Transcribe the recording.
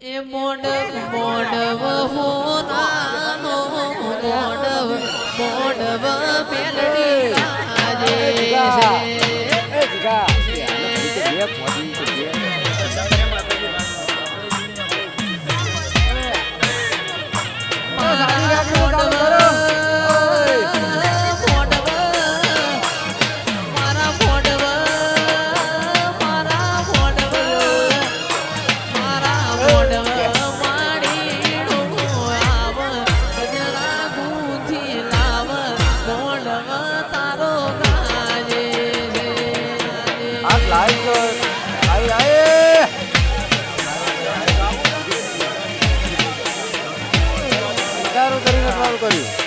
એ મોડવ મોડવ હોનાનો મોડવ મોડવ મેલડી આજે એ જીગા આને ઘડી તો બે મોડી કર્યું